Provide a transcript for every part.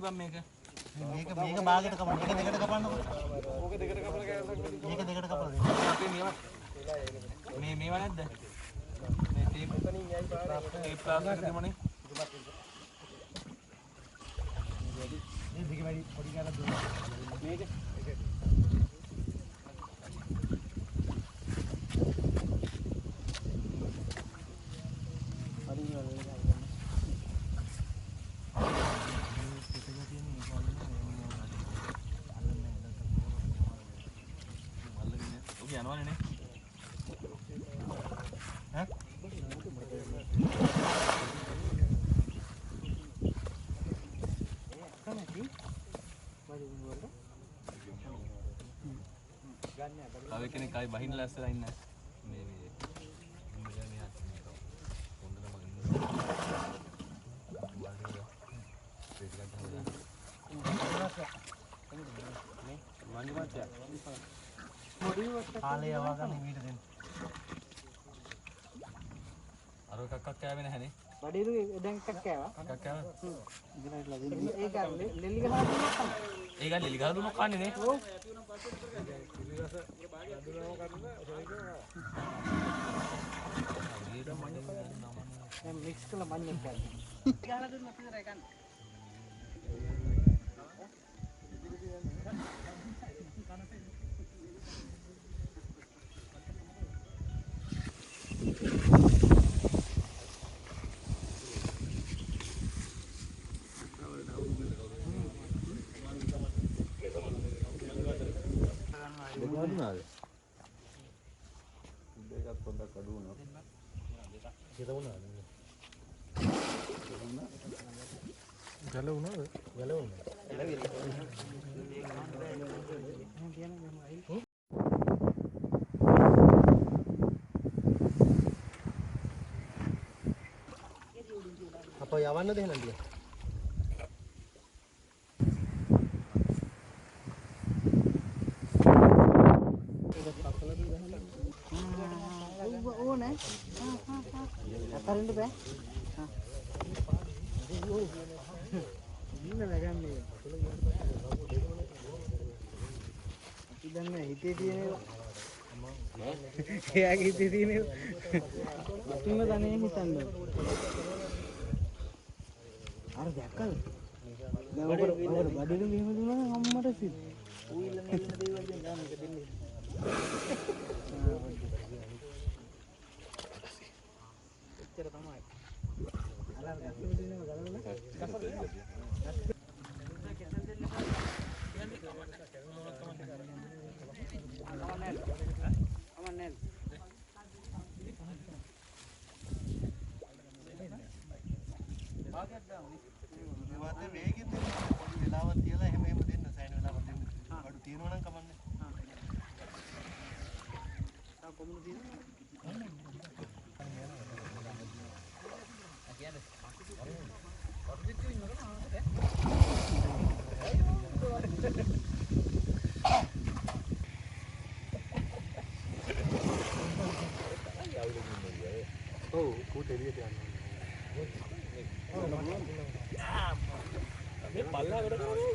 බම් මේක. මේක භාගයට කපන්න. මේක දෙකට කපන්න. ඕක දෙකට කපලා කෑල්ලක් මේක දෙකට කපලා දෙන්න. අපේ මේවා මේවා නැද්ද? මේ ටේප් එකනින් යයි පාරේ ඒ ප්ලාස්ටික් දෙමනේ. මේ දෙක වැඩි පොඩි කාලක් දුන්නා. මේක යනවනේ නේ. ඈ? තව කෙනෙක් ආයි බහින්න ලැස්සලා ඉන්නේ. මේ මෙහා හොඳටම කාලේ යවා ගන්න මීට දෙන්න. අර එකක් කෑවේ නැහනේ. බඩේරු දැන් එකක් කෑවා. එකක් කෑවා. ඉතින් ඒක ලෙලි ගහලා දුන්නා තමයි. ඒක ලෙලි ගහලා දුන්නොත් කන්නේ නේ. ඔව්. දැන් මික්ස් කරලා මඤ්ඤක් ගන්න. ගහලා දුන්නා විතරයි ගන්න. අඩුනාද? දෙකක් පොඩ්ඩක් අඩු වුණා. ගල වුණාද? ගල වුණාද? ගල වුණා. අප යවන්නද එහෙනම් ටික? ඕනේ. අතරින්ද බෑ. ඉන්න ලගන්නේ. අපි දන්නේ හිතේ තියෙන ඒවා. එයාගේ හිතේ තියෙන ඒවා. තුන දන්නේ හිතන්න. අර දැක්කද? දැන් ඔබට බඩේට මෙහෙම දුන්නා නම් අම්මට සිත්. ඌ ඉල්ලන දේවල් දැන් ගන්න එක දෙන්නේ. එච්චර තමයි. අලන් ඇතුළේ දිනව ගලවලා වේගෙන් දෙන්න පොඩි වෙලාවක් තියලා එහෙම දෙන්න සෑහෙන වෙලාවක් දෙන්න. බඩු තියෙනවා නම් කමන්නේ. තා කොමුණු තියෙනවා. ඔව් කුට එළියට යනවා. මේ පල්ලා වැඩ කරන්නේ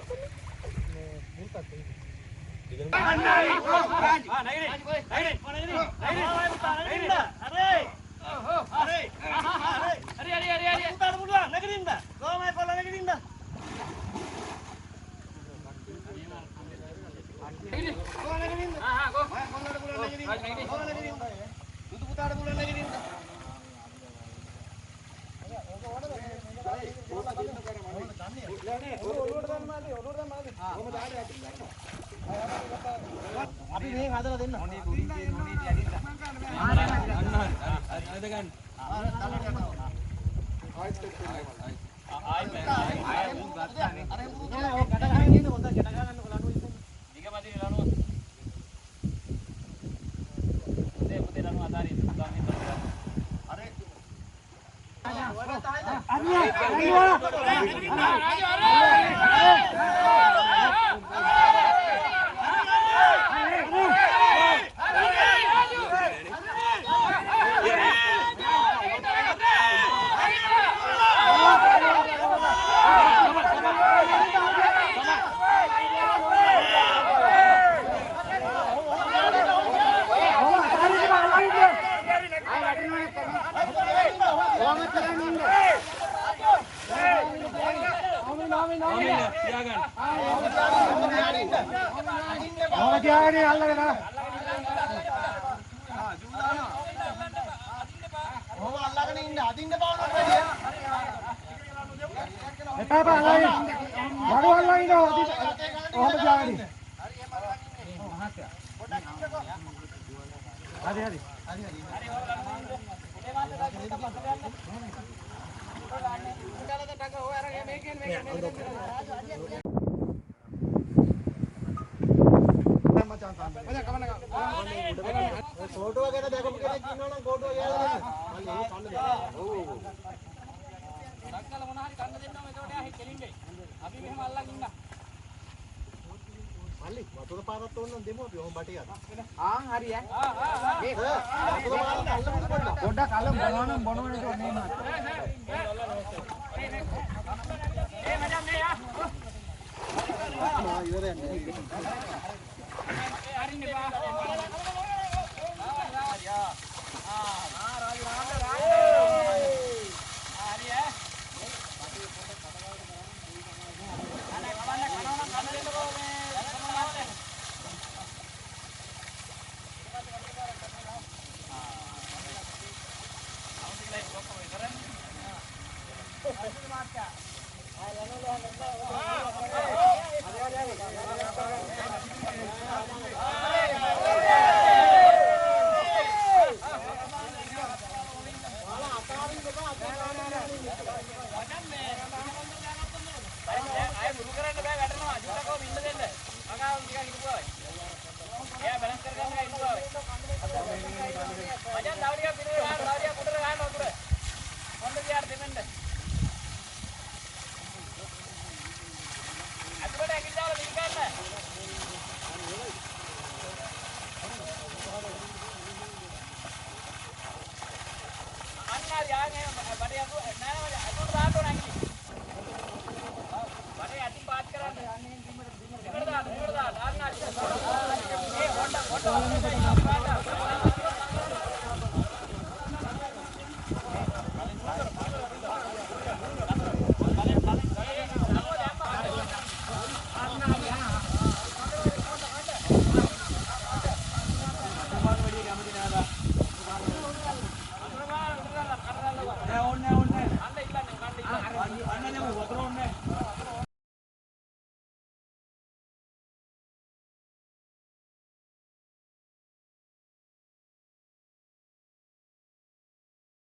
මේ මුල් පැත්තේ. අන්නයි! අපි මේ හදලා දෙන්න. මොනේ නොනීටි ඇදින්න. අන්න ගන්න. ආයෙත් ඕක තියාගෙන අල්ලගෙන ආ. ඕක අල්ලගෙන ඉන්න අදින්න බවනොත් වැඩිය. එපා අල්ලගෙන. වඩු අල්ලගෙන ඔහොම තියාගෙන. හරි හරි. ෆෝටෝ ගැන දැකපු කෙනෙක් ඉන්නවනම් ෆෝටෝ ගෑලා දෙන්න. මල්ලි ඒක කන්න දෙන්න. ඔව් ඔව්. සක්කල මොන හරි කන්න දෙන්නම එතකොට ආ කෙලින්නේ. අපි මෙහෙම අල්ලන් ඉන්න. මල්ලි වතුර පාරක් තෝරන්න දෙමු අපි ඔහොම බටේ අර. හරි ඈ. මේ වතුර පාරක් අල්ලමුද පොඩ්ඩක්. පොඩ්ඩක් අල්ලමු බොනවනම් බොනවනේ ඒක නේ මාත්. මචං මේ ආ. ඉවරයි. හරින්නේ බා.